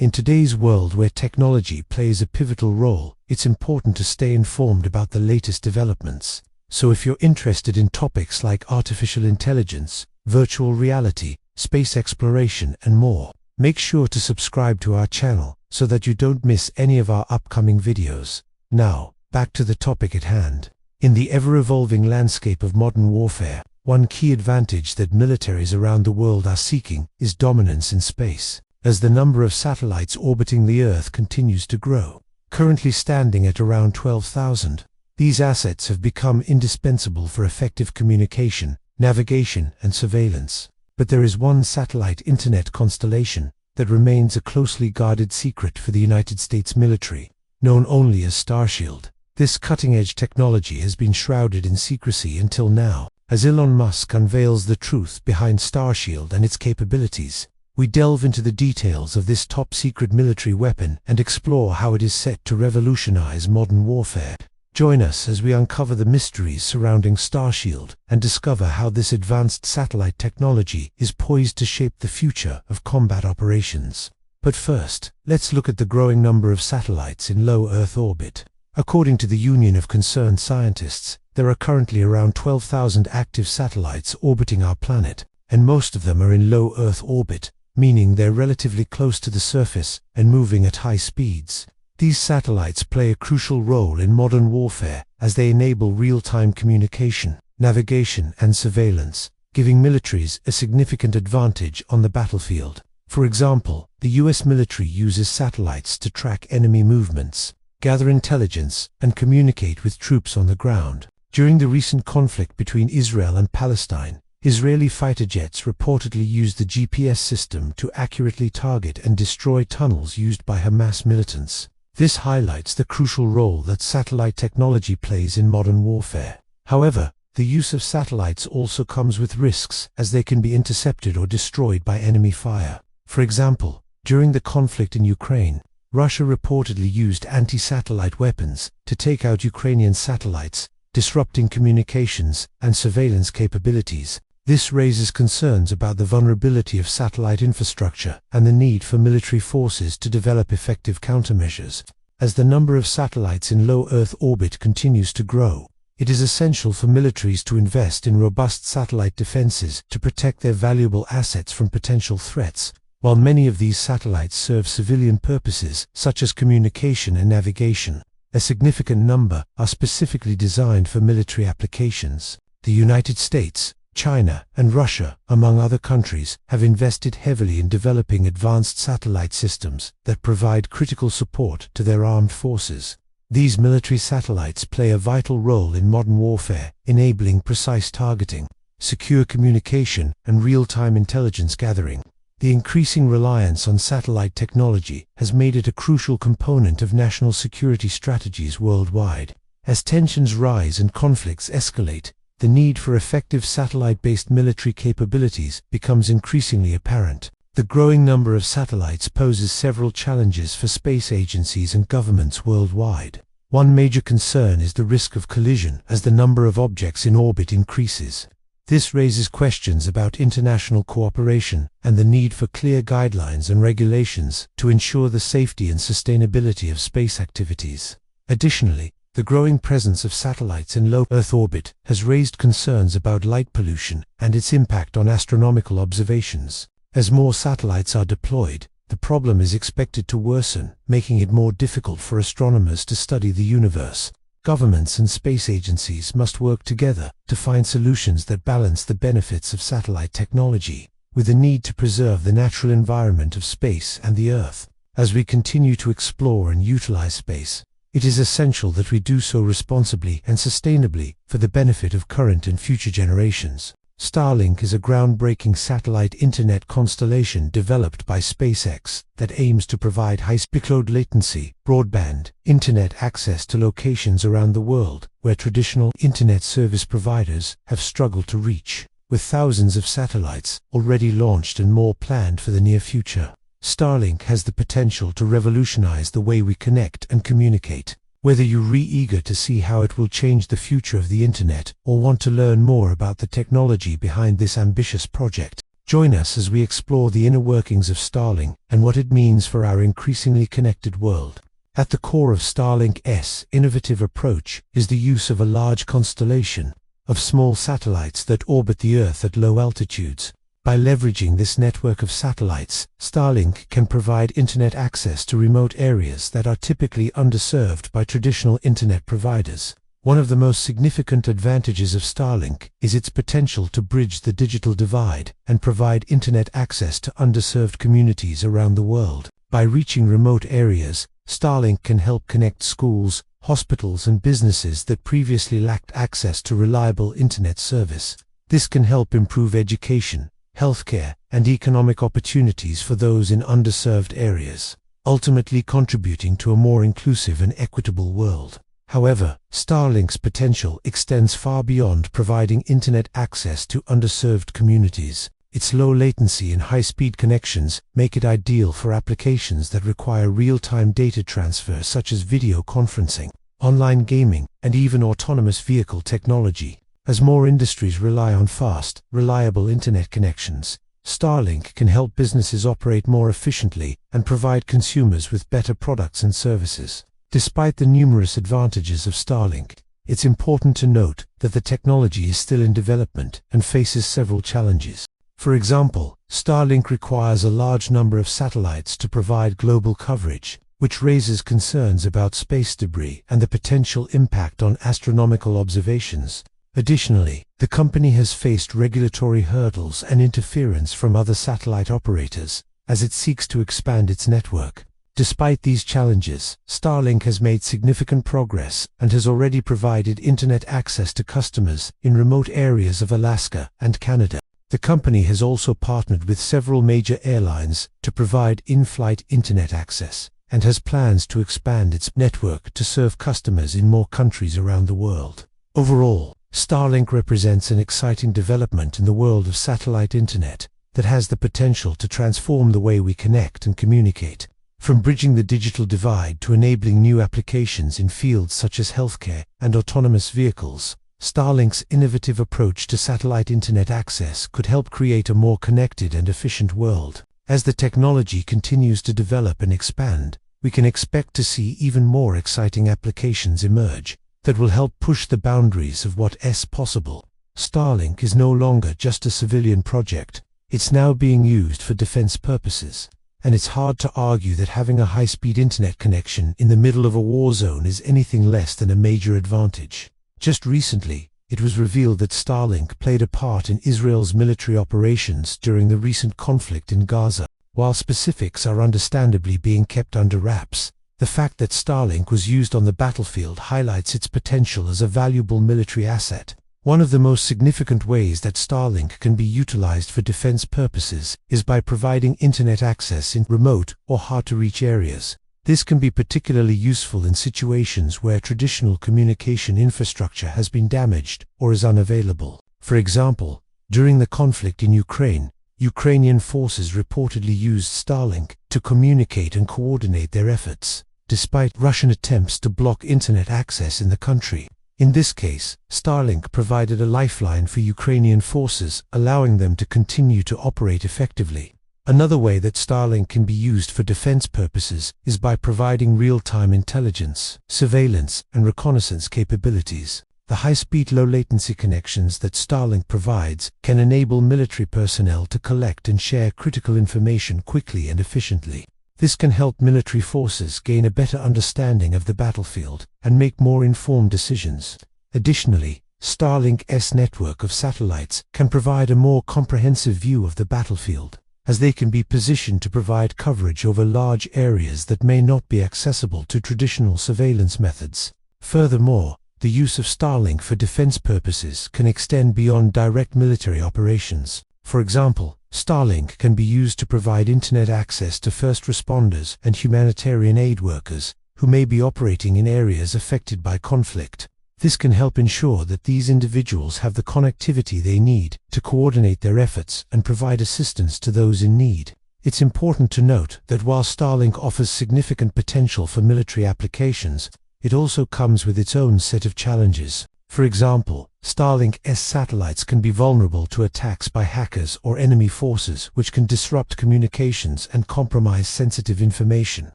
In today's world where technology plays a pivotal role, it's important to stay informed about the latest developments. So if you're interested in topics like artificial intelligence, virtual reality, space exploration, and more, make sure to subscribe to our channel so that you don't miss any of our upcoming videos. Now, back to the topic at hand. In the ever-evolving landscape of modern warfare, one key advantage that militaries around the world are seeking is dominance in space, as the number of satellites orbiting the Earth continues to grow. Currently standing at around 12,000, these assets have become indispensable for effective communication, navigation, and surveillance. But there is one satellite internet constellation that remains a closely guarded secret for the United States military, known only as Starshield. This cutting-edge technology has been shrouded in secrecy until now, as Elon Musk unveils the truth behind Starshield and its capabilities. We delve into the details of this top-secret military weapon and explore how it is set to revolutionize modern warfare. Join us as we uncover the mysteries surrounding Starshield and discover how this advanced satellite technology is poised to shape the future of combat operations. But first, let's look at the growing number of satellites in low Earth orbit. According to the Union of Concerned Scientists, there are currently around 12,000 active satellites orbiting our planet, and most of them are in low Earth orbit, meaning they're relatively close to the surface and moving at high speeds. These satellites play a crucial role in modern warfare as they enable real-time communication, navigation, and surveillance, giving militaries a significant advantage on the battlefield. For example, the US military uses satellites to track enemy movements, gather intelligence, and communicate with troops on the ground. During the recent conflict between Israel and Palestine, Israeli fighter jets reportedly used the GPS system to accurately target and destroy tunnels used by Hamas militants. This highlights the crucial role that satellite technology plays in modern warfare. However, the use of satellites also comes with risks, as they can be intercepted or destroyed by enemy fire. For example, during the conflict in Ukraine, Russia reportedly used anti-satellite weapons to take out Ukrainian satellites, disrupting communications and surveillance capabilities. This raises concerns about the vulnerability of satellite infrastructure and the need for military forces to develop effective countermeasures. As the number of satellites in low Earth orbit continues to grow, it is essential for militaries to invest in robust satellite defenses to protect their valuable assets from potential threats. While many of these satellites serve civilian purposes, such as communication and navigation, a significant number are specifically designed for military applications. The United States, China, and Russia, among other countries, have invested heavily in developing advanced satellite systems that provide critical support to their armed forces. These military satellites play a vital role in modern warfare, enabling precise targeting, secure communication, and real-time intelligence gathering. The increasing reliance on satellite technology has made it a crucial component of national security strategies worldwide. As tensions rise and conflicts escalate, the need for effective satellite-based military capabilities becomes increasingly apparent. The growing number of satellites poses several challenges for space agencies and governments worldwide. One major concern is the risk of collision as the number of objects in orbit increases. This raises questions about international cooperation and the need for clear guidelines and regulations to ensure the safety and sustainability of space activities. Additionally, the growing presence of satellites in low Earth orbit has raised concerns about light pollution and its impact on astronomical observations. As more satellites are deployed, the problem is expected to worsen, making it more difficult for astronomers to study the universe. Governments and space agencies must work together to find solutions that balance the benefits of satellite technology with the need to preserve the natural environment of space and the Earth. As we continue to explore and utilize space, it is essential that we do so responsibly and sustainably for the benefit of current and future generations. Starlink is a groundbreaking satellite internet constellation developed by SpaceX that aims to provide high-speed, low latency, broadband internet access to locations around the world where traditional internet service providers have struggled to reach. With thousands of satellites already launched and more planned for the near future, Starlink has the potential to revolutionize the way we connect and communicate. Whether you're eager to see how it will change the future of the internet or want to learn more about the technology behind this ambitious project, Join us as we explore the inner workings of Starlink and what it means for our increasingly connected world. At the core of Starlink's innovative approach is the use of a large constellation of small satellites that orbit the Earth at low altitudes. By leveraging this network of satellites, Starlink can provide internet access to remote areas that are typically underserved by traditional internet providers. One of the most significant advantages of Starlink is its potential to bridge the digital divide and provide internet access to underserved communities around the world. By reaching remote areas, Starlink can help connect schools, hospitals, and businesses that previously lacked access to reliable internet service. This can help improve education, healthcare, and economic opportunities for those in underserved areas, ultimately contributing to a more inclusive and equitable world. However, Starlink's potential extends far beyond providing internet access to underserved communities. Its low latency and high-speed connections make it ideal for applications that require real-time data transfer, such as video conferencing, online gaming, and even autonomous vehicle technology. As more industries rely on fast, reliable internet connections, Starlink can help businesses operate more efficiently and provide consumers with better products and services. Despite the numerous advantages of Starlink, it's important to note that the technology is still in development and faces several challenges. For example, Starlink requires a large number of satellites to provide global coverage, which raises concerns about space debris and the potential impact on astronomical observations. Additionally, the company has faced regulatory hurdles and interference from other satellite operators as it seeks to expand its network. Despite these challenges, Starlink has made significant progress and has already provided internet access to customers in remote areas of Alaska and Canada. The company has also partnered with several major airlines to provide in-flight internet access and has plans to expand its network to serve customers in more countries around the world. Overall, Starlink represents an exciting development in the world of satellite internet that has the potential to transform the way we connect and communicate. From bridging the digital divide to enabling new applications in fields such as healthcare and autonomous vehicles, Starlink's innovative approach to satellite internet access could help create a more connected and efficient world. As the technology continues to develop and expand, we can expect to see even more exciting applications emerge that will help push the boundaries of what's possible. Starlink is no longer just a civilian project. It's now being used for defense purposes. And it's hard to argue that having a high-speed internet connection in the middle of a war zone is anything less than a major advantage. Just recently, it was revealed that Starlink played a part in Israel's military operations during the recent conflict in Gaza. While specifics are understandably being kept under wraps, the fact that Starlink was used on the battlefield highlights its potential as a valuable military asset. One of the most significant ways that Starlink can be utilized for defense purposes is by providing internet access in remote or hard-to-reach areas. This can be particularly useful in situations where traditional communication infrastructure has been damaged or is unavailable. For example, during the conflict in Ukraine, Ukrainian forces reportedly used Starlink to communicate and coordinate their efforts, despite Russian attempts to block internet access in the country. In this case, Starlink provided a lifeline for Ukrainian forces, allowing them to continue to operate effectively. Another way that Starlink can be used for defense purposes is by providing real-time intelligence, surveillance, and reconnaissance capabilities. The high-speed, low-latency connections that Starlink provides can enable military personnel to collect and share critical information quickly and efficiently. This can help military forces gain a better understanding of the battlefield and make more informed decisions. Additionally, Starlink's network of satellites can provide a more comprehensive view of the battlefield, as they can be positioned to provide coverage over large areas that may not be accessible to traditional surveillance methods. Furthermore, the use of Starlink for defense purposes can extend beyond direct military operations. For example, Starlink can be used to provide internet access to first responders and humanitarian aid workers who may be operating in areas affected by conflict. This can help ensure that these individuals have the connectivity they need to coordinate their efforts and provide assistance to those in need. It's important to note that while Starlink offers significant potential for military applications, it also comes with its own set of challenges. For example, Starlink's satellites can be vulnerable to attacks by hackers or enemy forces, which can disrupt communications and compromise sensitive information.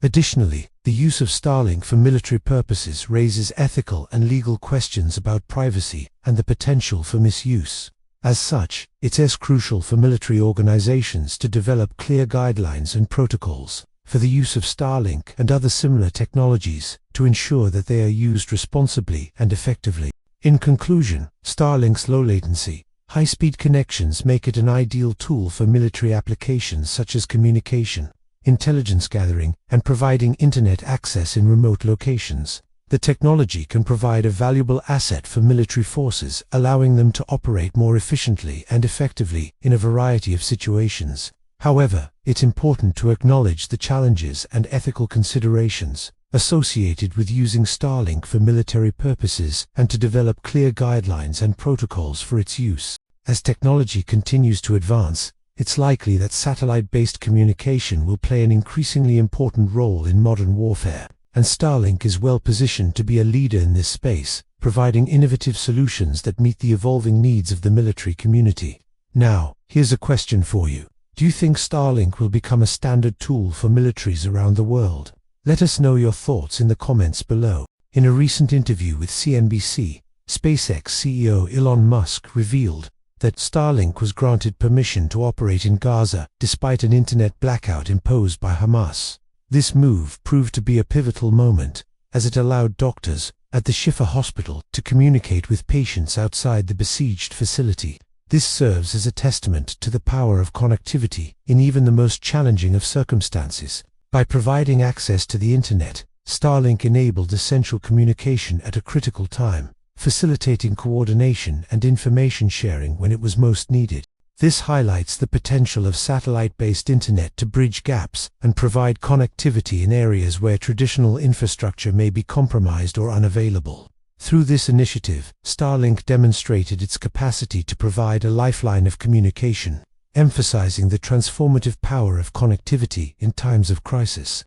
Additionally, the use of Starlink for military purposes raises ethical and legal questions about privacy and the potential for misuse. As such, it's crucial for military organizations to develop clear guidelines and protocols for the use of Starlink and other similar technologies to ensure that they are used responsibly and effectively. In conclusion, Starlink's low latency, high-speed connections make it an ideal tool for military applications such as communication, intelligence gathering, and providing internet access in remote locations. The technology can provide a valuable asset for military forces, allowing them to operate more efficiently and effectively in a variety of situations. However, it's important to acknowledge the challenges and ethical considerations associated with using Starlink for military purposes and to develop clear guidelines and protocols for its use. As technology continues to advance, it's likely that satellite-based communication will play an increasingly important role in modern warfare, and Starlink is well positioned to be a leader in this space, providing innovative solutions that meet the evolving needs of the military community. Now, here's a question for you. Do you think Starlink will become a standard tool for militaries around the world? Let us know your thoughts in the comments below. In a recent interview with CNBC, SpaceX CEO Elon Musk revealed that Starlink was granted permission to operate in Gaza despite an internet blackout imposed by Hamas. This move proved to be a pivotal moment, as it allowed doctors at the Shifa hospital to communicate with patients outside the besieged facility. This serves as a testament to the power of connectivity in even the most challenging of circumstances. By providing access to the internet, Starlink enabled essential communication at a critical time, facilitating coordination and information sharing when it was most needed. This highlights the potential of satellite-based internet to bridge gaps and provide connectivity in areas where traditional infrastructure may be compromised or unavailable. Through this initiative, Starlink demonstrated its capacity to provide a lifeline of communication, emphasizing the transformative power of connectivity in times of crisis.